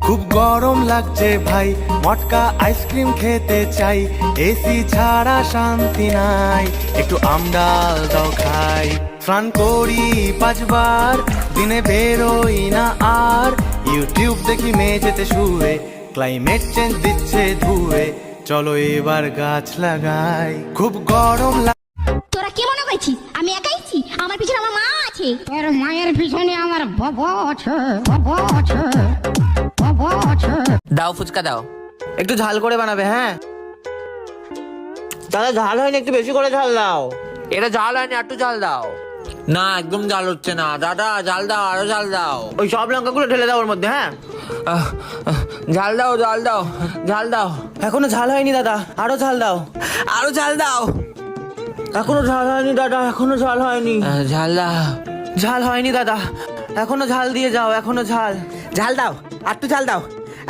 খুব গরম লাগছে ভাই, মটকা আইসক্রিম খেতে চাই, এসি ছাড়া শান্তি নাই, একটু আমডাল দাও খাই। স্নান করি 5 বার, দিনে বেরোই না আর, ইউটিউব দেখি মেঝেতে শুয়ে, ক্লাইমেট চেঞ্জ দিচ্ছে ধুয়ে, চলো এবার গাছ লাগাই। খুব গরম তোরা কি মনে করছিস আমি একাইছি? আমার পিছনে আমার মা আছে। তোর মায়ের পিছনে আমার বাবা আছে, বাবা আছে, বাবা আছে। দাও ফুচকা দাও। একটু ঝাল করে বানাবে। হ্যাঁ দাদা, ঝাল হয়নি, একটু বেশি করে ঝাল দাও। এটা জাল হয়নি, একটু জাল দাও। না একদম জাল হচ্ছে না দাদা, জাল দাও, আরো জাল দাও। ওই সব লঙ্কাগুলো ঢেলে দাও ওর মধ্যে। হ্যাঁ ঝাল দাও, জাল দাও, ঝাল দাও। এখনো ঝাল হয়নি দাদা, আরো ঝাল দাও। আরো ঝাল দাও। এখনো ঝাল হয়নি দাদা, এখনো ঝাল হয়নি। ঝাল দাও। ঝাল হয়নি দাদা, এখনো ঝাল দিয়ে যাও, এখনো ঝাল। ঝাল দাও, একটু ঝাল দাও।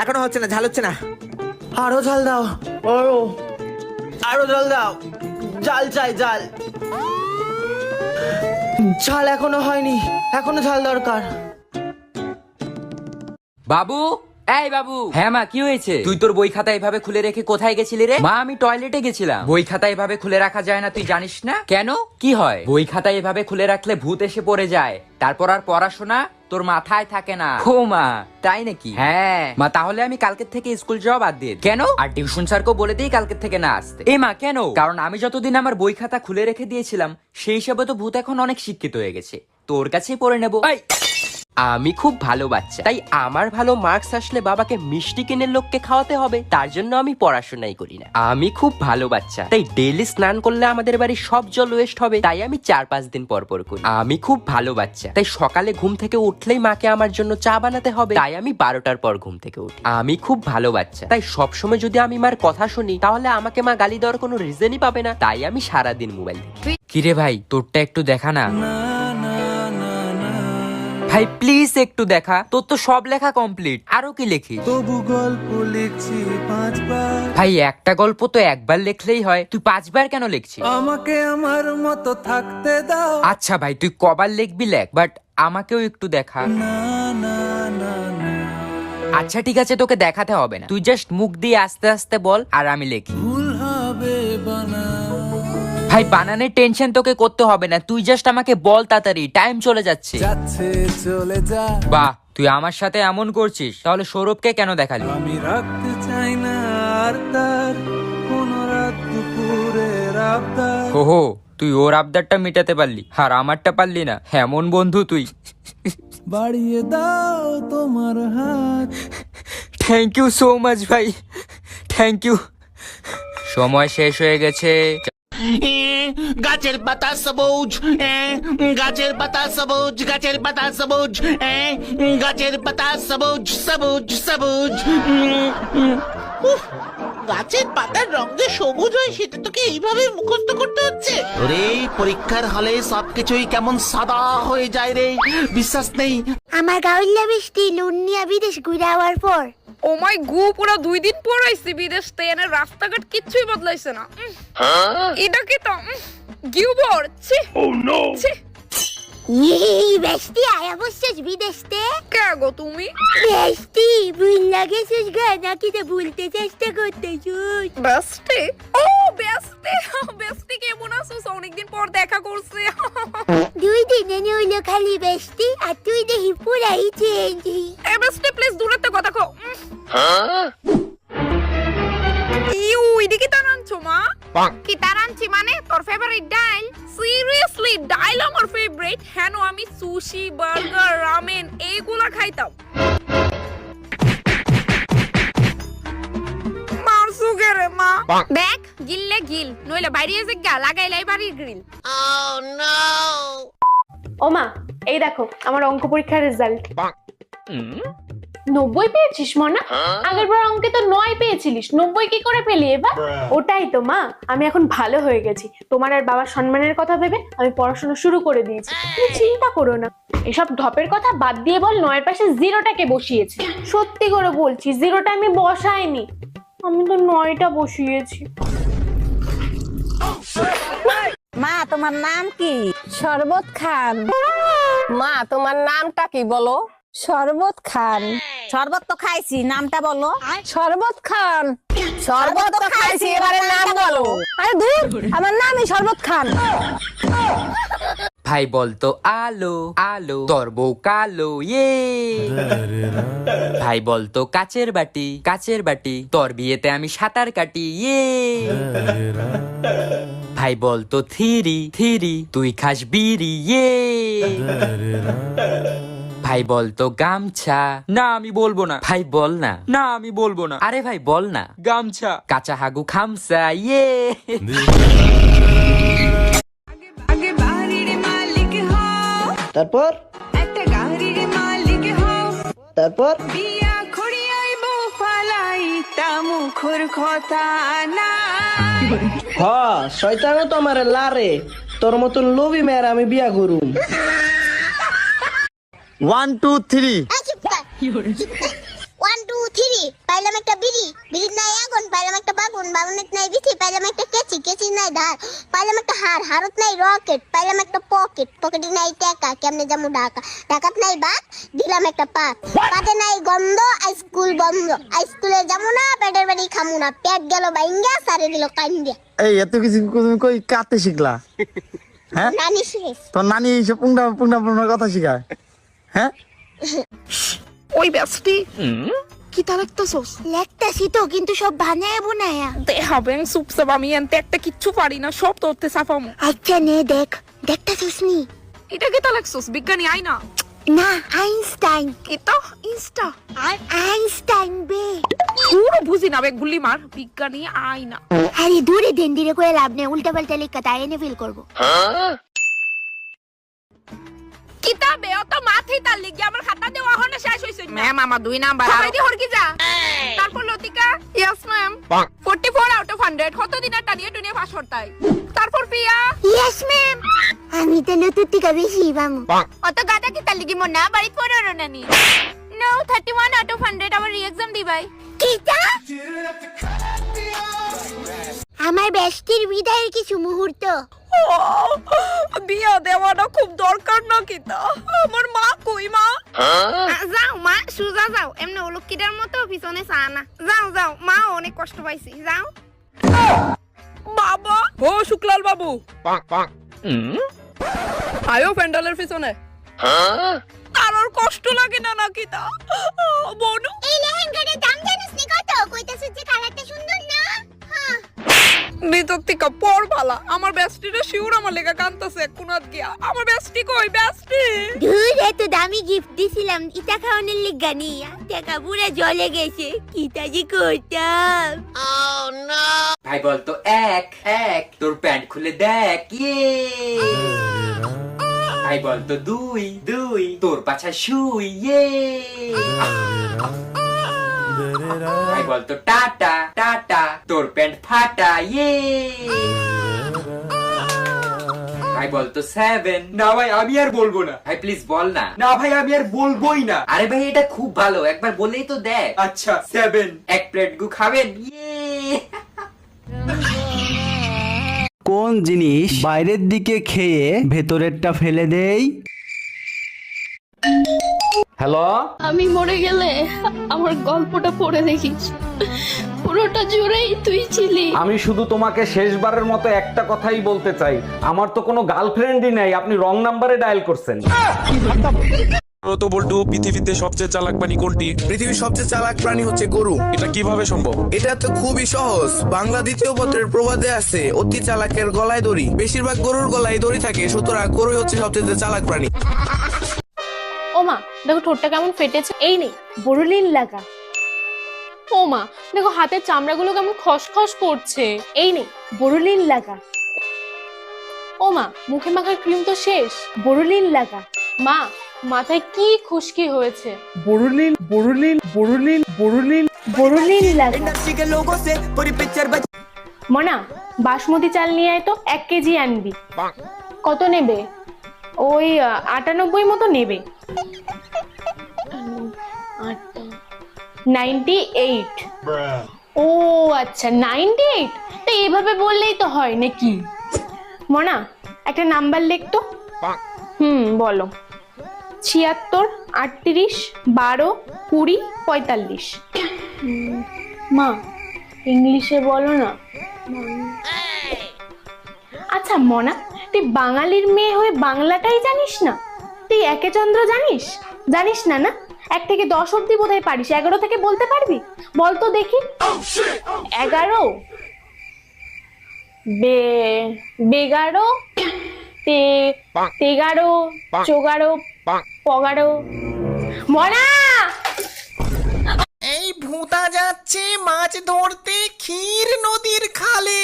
এখনো হচ্ছে না, ঝাল হচ্ছে না। আরো ঝাল দাও, আরো আরো ঝাল দাও। ঝাল চাই, ঝাল। ঝাল এখনো হয়নি, এখনো ঝাল দরকার। বাবু, এই বাবু। হ্যাঁ মা, কি হয়েছে? তুই তোর বই খাতা এভাবে খুলে রেখে কোথায় গেছিলি রে? মা, আমি টয়লেটে গেছিলাম। বই খাতা এভাবে খুলে রাখা যায় না, তুই জানিস না? কেন, কি হয়? বই খাতা এভাবে খুলে রাখলে ভূত এসে পড়ে যায়, তারপর আর পড়াশোনা তোর মাথায় থাকে না। ও মা, তাই নাকি? হ্যাঁ মা, তাহলে আমি কালকের থেকে স্কুল যাওয়া বাদ দিয়ে। কেন? আর টিউশন স্যারকেও বলে দিই কালকের থেকে না আসতে। এ মা, কেন? কারণ আমি যতদিন আমার বই খাতা খুলে রেখে দিয়েছিলাম, সেই হিসাবে তো ভূত এখন অনেক শিক্ষিত হয়ে গেছে, তোর কাছেই পড়ে নেবো। আমি খুব ভালো বাচ্চা, তাই আমার ভালো মার্কস আসলে বাবাকে মিষ্টি কিনে লোককে খাওয়াতে হবে, তার জন্য আমি পড়াশোনাই করি না। আমি খুব ভালো বাচ্চা, তাই ডেইলি স্নান করলে আমাদের বাড়ির সব জল ওয়েস্ট হবে, তাই আমি 4-5 দিন পর পর করি। আমি খুব ভালো বাচ্চা, তাই সকালে ঘুম থেকে উঠলেই মাকে আমার জন্য চা বানাতে হবে, তাই আমি 12টার পর ঘুম থেকে উঠি। আমি খুব ভালো বাচ্চা, তাই সবসময় যদি আমি মার কথা শুনি তাহলে আমাকে মা গালি দেওয়ার কোনো রিজনই পাবে না, তাই আমি সারাদিন মোবাইল দেখি। কিরে ভাই, তোরটা একটু দেখা না। ভাই প্লিজ একটু দেখা, তোর তো সব লেখা কমপ্লিট, আরো কি লিখিস? তবু গল্প লিখছি 5 বার। ভাই একটা গল্প তো একবার লিখলেই হয়, তুই 5 বার কেন লিখছিস? আমাকে আমার মতো থাকতে দাও। আচ্ছা ভাই, তুই কবার লিখবি লেখ, বাট আমাকেও একটু দেখা। না না না না, আচ্ছা ঠিক আছে, তোকে দেখাতে হবে না, তুই জাস্ট মুখ দিয়ে আস্তে আস্তে বল আর আমি লিখি। ভুল হবে বানা। ভাই বানানের টেনশন তোকে করতে হবে না, তুই জাস্ট আমাকে বল তাড়াতাড়ি, টাইম চলে যাচ্ছে। যাচ্ছে চলে যা। বাহ, তুই আমার সাথে এমন করছিস, তাহলে সৌরভকে কেন দেখালি? আমি রাখতে চাই না আর তার কোন রাত দুপুরের আবদার। হো, তুই ওর আবদারটা মেটাতে পারলি আর আমারটা পারলি না, এমন বন্ধু তুই। বাড়িয়ে দাও তোমার হাত। থ্যাংক ইউ সো মাচ ভাই, থ্যাংক ইউ। সময় শেষ হয়ে গেছে। গাছের পাতা সবুজ, গাছের পাতা সবুজ, গাছের পাতা সবুজ, গাছের পাতা সবুজ সবুজ সবুজ। গাছের পাতার রং যে সবুজ হয় সেটা তোকে এইভাবে মুখস্থ করতে হচ্ছে? ওরে পরীক্ষার হলে সবকিছুই কেমন সাদা হয়ে যায় রে, বিশ্বাস নেই? আমার গাউল্লা বৃষ্টি লুনিয়া বিদেশ ঘুরে আওয়ার পর ও মাই গু, পুরো 2 দিন পর আইছি বিদেশ থেকে, এনে রাস্তাঘাট কিচ্ছুই বদলাইছে না। এটা কি তো গিউবর ছি। ও নো ছি। এই বেস্টি আয়া বসছিস বিদেশতে? কে গো তুমি? বেস্টি ভুল লাগেছিস গা, নাকি তো ভুলতে চেষ্টা করতেছিস? বেস্টি? ও বেস্টি, বেস্টি কেমন আছিস? অনেকদিন পর দেখা করছি। 2 দিনে হইলো খালি বেস্টি, আর তুই দেখি পুরাই চেঞ্জ। এ বেস্টি প্লিজ দূরে থেকে কথা কও। ইউ এদিকে তারানছো মা? কি তারানছি মানে? তোর ফেভারিট ডাইল? সিরিয়াসলি ডাইল আমার ফেভারিট। হ্যাঁ আমি সুশি, বার্গার, রামেন এইগুলা খাইতাম। মারসু গেরে মা। দেখ গিললে গিল, নইলে বাইরে এসে গা লাগাইলাই বাড়ির গ্রিল। ও মা, এই দেখো আমার অঙ্ক পরীক্ষার রেজাল্ট। 90 পেয়েছিস মনা? আগের বার অঙ্কে তো 9 পেয়েছিলিস, 90 কি করে পেলি এবার? ওটাই তো মা, আমি এখন ভালো হয়ে গেছি। তোমার আর বাবার সম্মানের কথা ভেবে আমি পড়াশোনা শুরু করে দিয়েছি, তুমি চিন্তা করো না। এসব ঢপের কথা বাদ দিয়ে বল, 9 এর পাশে 0টাকে বসিয়েছি। সত্যি করে বলছি, 0টা আমি বসাইনি, আমি তো 9টা বসিয়েছি। মা তোমার নাম কি? শরবত খান। মা তোমার নামটা কি বলো? শরবত খান। শরবত তো খাইছি, নামটা বলো। শরবত খান। শরবত তো খাইছি, এবারে নাম বলো। আরে দূর, আমার নামই শরবত খান। ভাই বলতো আলো আলো, তোর বউ কালো ইয়ে। ভাই বলতো কাচের বাটি কাচের বাটি, তোর বিয়েতে আমি সাঁতার কাটি ইয়ে। ভাই বলতো থিরি থিরি, তুই খাস বিড়ি ইয়ে। ভাই বলতো গামছা, না আমি বলবো না। ভাই বল না, না আমি বলবো না। আরে ভাই বল না, গামছা। কাঁচা হাগু খামসা ইয়ে। তারপর একটা গাড়ির মালিক হও, তারপর বিয়া খড়িয়াইব ফালাইতা মুখর কথা না। হ শয়তানও তো আমার লারে, তোর মতন লোভী মেয়ের আমি বিয়া করুম। 1 2 3 1 2 3 পাইলাম একটা বিড়ি, বিড়ির নাই আগুন, পাইলাম একটা বাগুন, বাগুনের নাই বিথি, পাইলাম একটা কেচি, কেচির নাই ধার, পাইলাম একটা হার, হারত নাই রকেট, পাইলাম একটা পকেট, পকেটে নাই টাকা, কেমনে যাবো ঢাকা, ঢাকাত নাই বাত, দিলাম একটা পাত, পাতে নাই গন্ধ, স্কুল বন্ধ, স্কুলে যাবো না, পেটের বাড়ি খামু না, পেট গেল বাইঙ্গা, সারে দিল কাইন্দিয়া। এই এত কিছু তুমি কই কাতে শিখলা? হ্যাঁ, নানি শেষ। তোর নানি এইসব পুংটা পুংটা পুংটার কথা শিখায়? হ্যাঁ, ওই ব্যস্তি কি তা লাগতেছস? লেখতাছি তো, কিন্তু সব বানায় বোনায়া। তে হবেন সুপসাপ, আমি এনতে একটা কিচ্ছু পারি না, সব তোরতে সাফামু। আচ্ছা নে দেখ, দেখতাছিস নি? এটা কি তা লাগছস? বিজ্ঞানী আই না। না, আইনস্টাইন। এটা ইনস্টা। আইনস্টাইন বে। পুরো বুঝি না, গুলি মার। বিজ্ঞানী আই না। আরে দূরে দেন, দিরে করে লাভ নেই, উল্টা পাল্টা লেখা তাই এনে ফিল করবো। কিতাবে অত মাথায় তার লিখি আমার খাতা দেওয়া হনে শেষ হইছে। ম্যাম আমার 2 নাম্বার। সবাই দি হরকি যা। তারপর লতিকা, ইয়েস ম্যাম। 44 আউট অফ 100 কত দিনা টানিয়ে টুনিয়ে পাস করতাই। তারপর প্রিয়া, ইয়েস ম্যাম। আমি তো নতুন টিকা বেশি বামু। অত গাদা কি তার লিখি মন না বাড়ি পড়ার নানি। নো 31 আউট অফ 100 আমার রি-এক্সাম দিবাই। কিটা? আমার বেস্টির বিদায়ের কিছু মুহূর্ত। বিয়া দেওয়াটা খুব দরকার না কিতা? আমার মা কই মা? যাও মা, সুজা যাও, এমনি অলক্ষীটার মতো পিছনে চা না। যাও যাও, মা অনেক কষ্ট পাইছি, যাও। বাবা, ও শুক্লাল বাবু, আয়ো প্যান্ডেলের পিছনে। তার কষ্ট লাগে না নাকি তা? বনু, এই লেহেঙ্গাটার দাম জানিস নি কত? কইতাছিস যে কালারটা সুন্দর না? হ্যাঁ। ভিতর থেকে পর ভালা। আমার বেস্টিটা শিউর আমার লেগা কান্তাছে কোনাত গিয়া। আমার বেস্টি কই? বেস্টি ধুর, এত দামি গিফট দিছিলাম, ইটা খাওয়ানোর লিগা নি, টাকা পুরা জলে গেছে, কিটা যে করতাম। ভাই বলতো এক এক, তোর প্যান্ট খুলে দেখ ইয়ে। ভাই বলতো দুই দুই, তোর পাছা শুই ইয়ে। ভাই বলতো টাটা টাটা, তোর প্যান্ট ফাটা ইয়ে। ভাই বলতো 7। না ভাই আমি আর বলবো না। ভাই প্লিজ বল না। না ভাই আমি আর বলবোই না। আরে ভাই এটা খুব ভালো, একবার বলেই তো দেখ। আচ্ছা 7। এক প্লেট গু খাবেন ইয়ে। কোন জিনিস বাইরের দিকে খেয়ে ভেতরেরটা ফেলে দেই? হ্যালো, আমি মরে গেলে আমার গল্পটা পড়ে দেখিস, পুরোটা জুড়েই তুই ছিলি। আমি শুধু তোমাকে শেষবারের মতো একটা কথাই বলতে চাই, আমার তো কোনো গার্লফ্রেন্ডই নাই, আপনি রং নাম্বারে ডায়াল করছেন। তো বল্টু, পৃথিবীতে সবচেয়ে চালাক প্রাণী কোনটি? পৃথিবীর সবচেয়ে চালাক প্রাণী হচ্ছে গরু। এটা কিভাবে সম্ভব? এটা তো খুবই সহজ। বাংলা দ্বিতীয় পত্রের প্রবাদে আছে, অতি চালাকের গলায় দড়ি। বেশিরভাগ গরুর গলায় দড়ি থাকে, সুতরাং গরুই হচ্ছে সবচেয়ে চালাক প্রাণী। ও মা, দেখো ঠোঁটটা কেমন ফেটেছে। এই নে বড়লিন লাগা। ও মা, দেখো হাতের চামড়াগুলো কেমন খসখস করছে। এই নে বড়লিন লাগা। ও মা, মুখে মাখার ক্রিম তো শেষ, বড়লিন লাগা। মা, মাথায় কি খুশকি হয়েছে, বড়লিন বড়লিন বড়লিন বড়লিন বড়লিন লাগা। মনা, বাসমতি চাল নিয়ে আয় তো, 1 কেজি আনবি। কত নেবে? ওই 98 মতো নেবে। 98। ও আচ্ছা 98। তো এইভাবে বললেই তো হয় নাকি? মনা, একটা নাম্বার লেখ তো। বলো। 76, 38, 12, 20, 45। মা ইংলিশে বলো না। আচ্ছা মনা, তুই বাঙালির মেয়ে হয়ে বাংলাটাই জানিস না? তুই একে চন্দ্র জানিস? জানিস না না? 1 থেকে 10 অব্দি বোধহয় পারিস, 11 থেকে বলতে পারবি? বল তো দেখি। 11, 11, 13, 14, 15। মনা এই ভূতা যাচ্ছে মাছ ধরতে ক্ষীর নদীর খালে,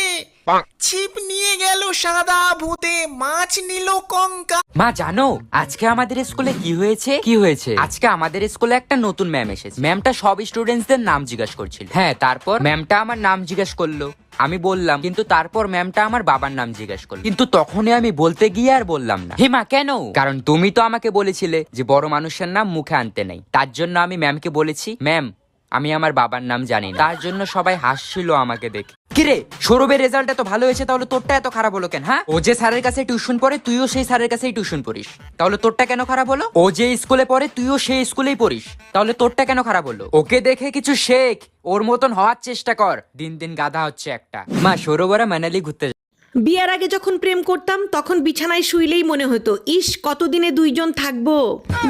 ছিপ নিয়ে গেল সাদা ভূতে, মাছ নিল কঙ্কা। মা জানো আজকে আমাদের স্কুলে কি হয়েছে? আজকে আমাদের স্কুলে একটা নতুন ম্যাম এসেছে। ম্যামটা সব স্টুডেন্টসদের নাম জিজ্ঞাসা করছিল। হ্যাঁ, তারপর ম্যামটা আমার নাম জিজ্ঞাসা করলো, আমি বললাম, কিন্তু তারপর ম্যামটা আমার বাবার নাম জিজ্ঞাসা করলো, কিন্তু তখনই আমি বলতে গিয়ে আর বললাম না। হে মা, কেন? কারণ তুমি তো আমাকে বলেছিলে যে বড় মানুষের নাম মুখে আনতে নেই। তার জন্য আমি ম্যামকে বলেছি, ম্যাম আমি আমার বাবার নাম জানি না। তার জন্য সবাই হাসছিল আমাকে দেখে। কিরে সৌরভের রেজাল্ট এত ভালো হয়েছে, তাহলে তোরটা এত খারাপ হলো কেন? হ্যাঁ, ও যে স্যারের কাছে টিউশন পড়ে তুইও সেই স্যারের কাছেই টিউশন পড়িস, তাহলে তোরটা কেন খারাপ হলো? ও যে স্কুলে পড়ে তুইও সেই স্কুলেই পড়িস, তাহলে তোরটা কেন খারাপ হলো? ওকে দেখে কিছু শেখ, ওর মতন হওয়ার চেষ্টা কর। দিন দিন গাধা হচ্ছে একটা। মা সৌরভরা মানালি ঘুরতে বিয়ের আগে যখন প্রেম করতাম তখন বিছানায় শুইলেই মনে হতো ইস কতদিনে দুইজন থাকবো।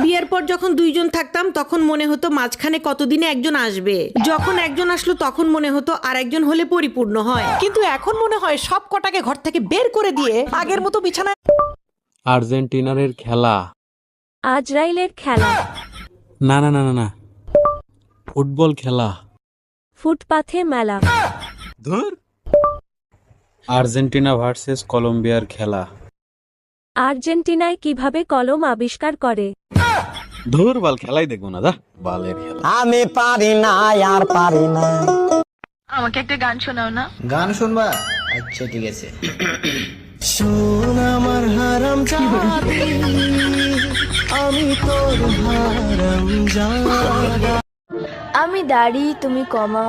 বিয়ের পর যখন দুইজন থাকতাম তখন মনে হতো মাঝখানে কতদিনে একজন আসবে। যখন একজন আসলো তখন মনে হতো আর একজন হলে পরিপূর্ণ হয়। কিন্তু এখন মনে হয় সব কটাকে ঘর থেকে বের করে দিয়ে আগের মতো বিছানায়। আর্জেন্টিনার খেলা। আজরাইলের খেলা। না না না না না, ফুটবল খেলা। ফুটপাথে মেলা। ধুর। আর্জেন্টিনা ভার্সেস কলম্বিয়ার খেলা। আর্জেন্টিনায় কিভাবে কলম আবিষ্কার করে? ধুর বাল, খেলাই দেখবো না, দা বালের খেলা। আমি পারি না আর পারি না। আমাকে একটা গান শোনাও না। গান শুনবা? আচ্ছা ঠিক আছে। শোন আমার হারাম জাদি, আমি তোর হারাম জাদা। আমি দাড়ি, তুমি কমা।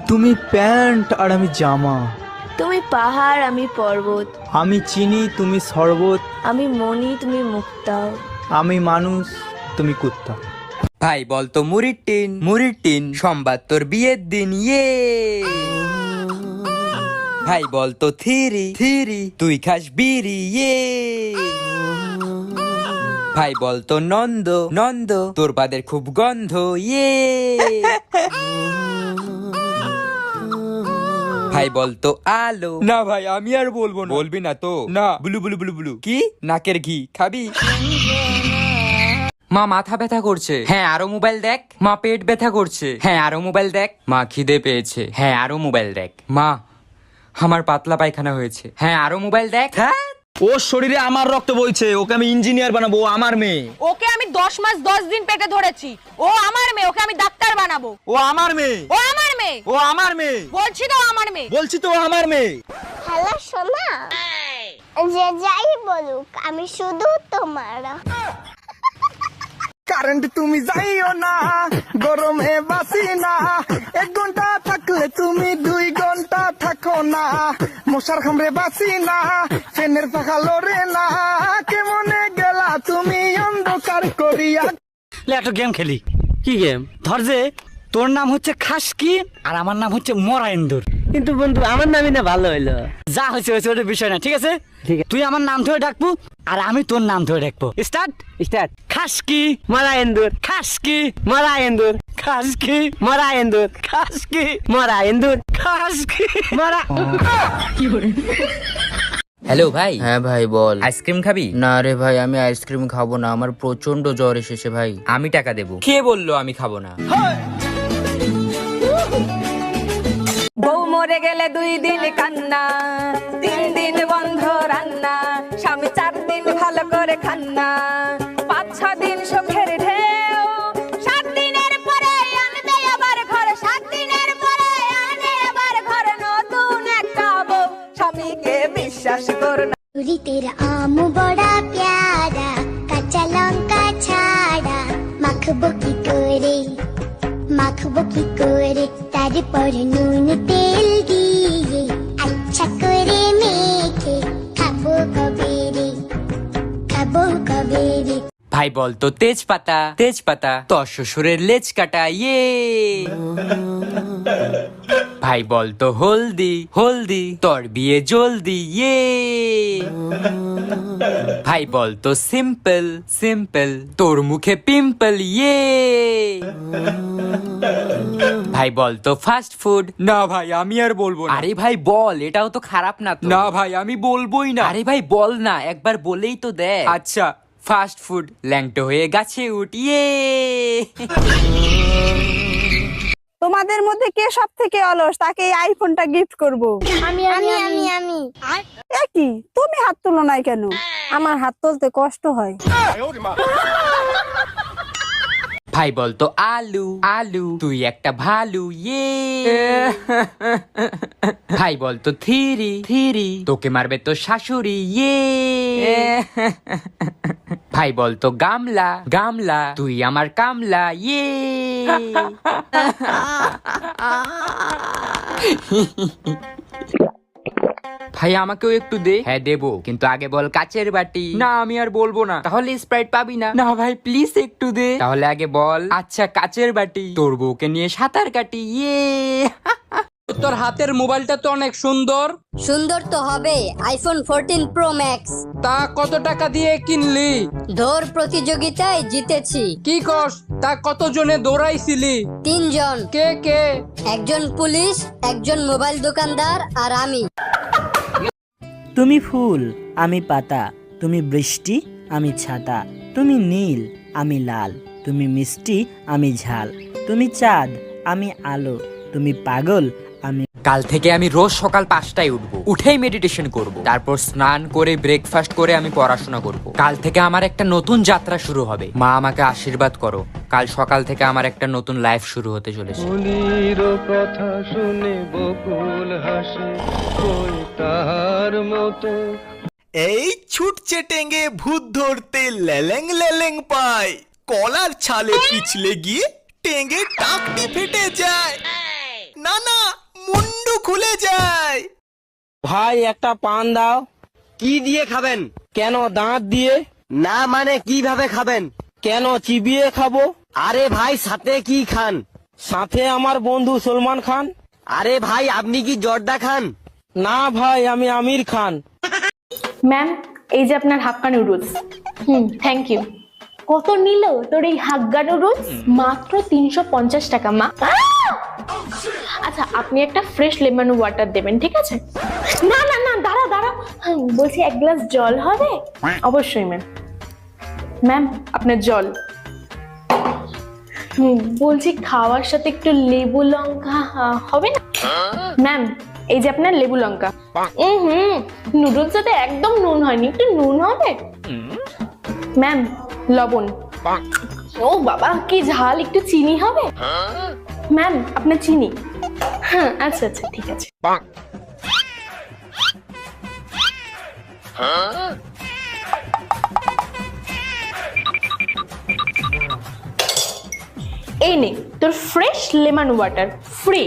তুমি প্যান্ট আর আমি জামা। তুমি পাহাড়, আমি পর্বত। আমি চিনি, তুমি শরবত। আমি মনি, তুমি মুক্তা। আমি মানুষ, তুমি কুত্তা। ভাই বলতো মুড়ির টিন সোমবার তোর বিয়ের দিন। ইয়ে ভাই বলতো থিরি তুই খাস বিড়ি। ইয়ে ভাই বলতো নন্দ তোর বাদের খুব গন্ধ। ইয়ে ভাই বলতো আলো। না ভাই আমি আর বলবো না। বলবি না তো? না। বুলু বুলু বুলু বুলু। কি নাকের ঘি খাবি? মা মাথা ব্যথা করছে। হ্যাঁ আরো মোবাইল দেখ। মা পেট ব্যথা করছে। হ্যাঁ আরো মোবাইল দেখ। মা খিদে পেয়েছে। হ্যাঁ আরো মোবাইল দেখ। মা আমার পাতলা পায়খানা হয়েছে। হ্যাঁ আরো মোবাইল দেখ। হ্যাঁ ওর শরীরে আমার রক্ত বইছে, ওকে আমি ইঞ্জিনিয়ার বানাবো। ও আমার মেয়ে। ওকে আমি 10 মাস 10 দিন পেটে ধরেছি। ও আমার মেয়ে, ওকে আমি ডাক্তার বানাবো। ও আমার মেয়ে। ও আমার মেয়ে। ও আমার মেয়ে। বলছি তো আমার মেয়ে। বলছি তো আমার মেয়ে। হ্যালো সোনা, যে যাই বলুক আমি শুধু তোমার। কারেন্ট তুমি যাইও না, গরমে বাসি না। 1 ঘন্টা থাকলে তুমি 2 ঘন্টা থাকো না। মশার খামরে বাসি না, ফ্যানের পাখা লড়ে না। কেমনে গেলা তুমি অন্ধকার করিয়া। একটা গেম খেলি। কি গেম? ধর যে তোর নাম হচ্ছে খাসকি আর আমার নাম হচ্ছে মরাইন্দুর। কিন্তু বন্ধু আমার নামই না ভালো হইলো। যা হয়েছে হয়েছে, ওটা বিষয় না। ঠিক আছে, তুই আমার নাম ধরে ডাকবো আর আমি তোর নাম ধরে ডাকবো। স্টার্ট। খাসকি মরাইন্দুর, খাসকি মরাইন্দুর, খাসকি মরাইন্দুর, খাসকি মরাইন্দুর, খাসকি মরা। হ্যালো ভাই। হ্যাঁ ভাই বল। আইসক্রিম খাবি? না রে ভাই, আমি আইসক্রিম খাবো না, আমার প্রচন্ড জ্বর এসেছে ভাই। আমি টাকা দেবো। কে বললো আমি খাবো না? বউ মরে গেলে 2 দিন কান্না, 3 দিন বন্ধ রান্না, স্বামী 4 দিন ভালো করে খান্না, 5-6 দিন সুখের ঢেউ, 7 দিনের পরে আনবে আবার ঘর, 7 দিনের পরে আনে আবার ঘর নতুন একটা বউ, স্বামীকে বিশ্বাস কর না। তেরা আম বড়া প্যারা, কাঁচা লঙ্কা ছাড়া, মাখবো কি করে তারপর নুন তেল দিয়ে আচ্ছা করে মেখে খাবো কবে রে। ভাই বলতো তেজপাতা তেজপাতা, তোর শ্বশুরের লেজ কাটা ইয়ে। ভাই বলতো হলদি হলদি, তোর বিয়ে জলদি ইয়ে। ভাই বলতো সিম্পল সিম্পল, তোর মুখে পিম্পল ইয়ে। ভাই বলতো ফাস্ট ফুড। না ভাই আমি আর বলবো না। আরে ভাই বল, এটাও তো খারাপ না তো। না ভাই আমি বলবোই না। আরে ভাই বল না, একবার বলেই তো দে। আচ্ছা ফাস্ট ফুড। ল্যাংটো হয়ে গাছে উঠিয়ে। তোমাদের মধ্যে কে সব থেকে অলস, তাকে এই আইফোনটা গিফট করব। আমি আমি আমি আমি কি তুমি হাত তুলো নাই কেন? আমার হাত তুলতে কষ্ট হয়। ভাই বলতো আলু আলু, তুই একটা ভালু ইয়ে। ভাই বলতো থিরি থিরি, তোকে মারবে তো শাশুড়ি ইয়ে। ভাই বলতো গামলা গামলা, তুই আমার কামলা ইয়ে। ভাই আমাকেও একটু দে। হ্যাঁ দেবো, কিন্তু আগে বল কাচের বাটি। না আমি আর বলবো না। তাহলে স্প্রাইট পাবি না। না ভাই প্লিজ একটু দে। তাহলে আগে বল আচ্ছা কাচের বাটি, তোর বউকে নিয়ে সাঁতার কাটি ইয়ে। তোর হাতের মোবাইলটা তো অনেক সুন্দর। সুন্দর তো হবে, আইফোন 14 প্রো ম্যাক্স। তা কত টাকা দিয়ে কিনলি? দৌড় প্রতিযোগিতায় জিতেছি। কি কস, তা কত জনে দৌড়াইছিলি? 3 জন। কে কে? একজন পুলিশ, একজন মোবাইল দোকানদার আর আমি। তুমি ফুল আমি পাতা, তুমি বৃষ্টি আমি ছাতা, তুমি নীল আমি লাল, তুমি মিষ্টি আমি ঝাল, তুমি চাঁদ আমি আলো, তুমি পাগল আমি। কাল থেকে আমি রোজ সকাল 5টায় উঠবো, উঠেই মেডিটেশন করব, তারপর স্নান করে ব্রেকফাস্ট করে আমি পড়াশোনা করব। কাল থেকে আমার একটা নতুন যাত্রা শুরু হবে। মা আমাকে আশীর্বাদ করো, কাল সকাল থেকে আমার একটা নতুন লাইফ শুরু হতে চলেছে। কথা শুনে বকুল হাসে কই তার মতো। এই ছুটছে টেঙ্গে ভূত ধরতে লেলেং লেলেং পায়, কলার ছালে পিছলে গিয়ে টেঙ্গে টাকটি ফেটে যায়। না না মুন্ডু খুলে যায়। ভাই একটা পান দাও। কি দিয়ে খাবেন? কেন দাঁত দিয়ে? না মানে কিভাবে খাবেন? কেন চিবিয়ে খাবো? আরে ভাই সাথে কি খান? সাথে আমার বন্ধু সলমান খান। আরে ভাই আপনি কি জর্দা খান? না ভাই আমি আমির খান। ম্যাম এই যে আপনার হাক্কা নুডলস। Thank you. কত নিল তোর এই হাক্কা নুডলস? মাত্র 350 টাকা মা। আচ্ছা আপনি একটা ফ্রেশ লেমন ওয়াটার দেবেন, ঠিক আছে? না না না দাঁড়া দাঁড়া, বলছি 1 গ্লাস জল হবে? অবশ্যই ম্যাম। ম্যাম আপনার জল। বলছি খাওয়ার সাথে একটু লেবু লঙ্কা হবে না? ম্যাম এই যে আপনার লেবু লঙ্কা। নুডলস সাথে একদম নুন হয়নি, একটু নুন হবে? ম্যাম লবণ। ও বাবা কি ঝাল, একটু চিনি হবে? ম্যাম আপনার চিনি। হ্যাঁ আচ্ছা আচ্ছা ঠিক আছে। এই নে তোর ফ্রেশ লেমন ওয়াটার ফ্রি।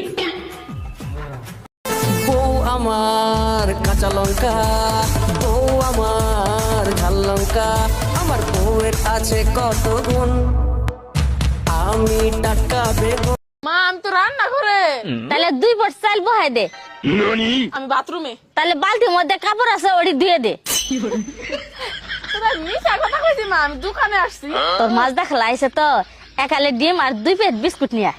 বউ আমার কাঁচা লঙ্কা, বউ আমার ঝাল লঙ্কা, আমার বউয়ের আছে কত গুণ, আমি টাটকা বেগুন। মা আমি তো রান্না করে। তাহলে 2 পট চাল বহাই দে। আমি বাথরুমে। তাহলে বালতির মধ্যে কাপড় আছে ওটি ধুয়ে দে। তোরা মিশা কথা কইছি মা, আমি দোকানে আসছি। তোর মাছ দেখা লাইছে তো, একালে ডিম আর 2 প্যাকেট বিস্কুট নিয়া।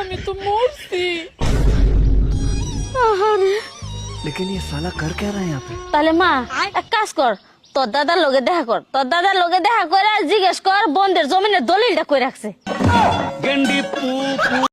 আমি তো মরছি। लेकिन ये साला कर क्या रहा है यहाँ पे? তাহলে মা এক কাজ কর, তোর দাদার লগে দেখা কর, তোর দাদার লগে দেখা করে জিজ্ঞেস কর বন্ধের জমিনের দলিলটা কই রাখছে।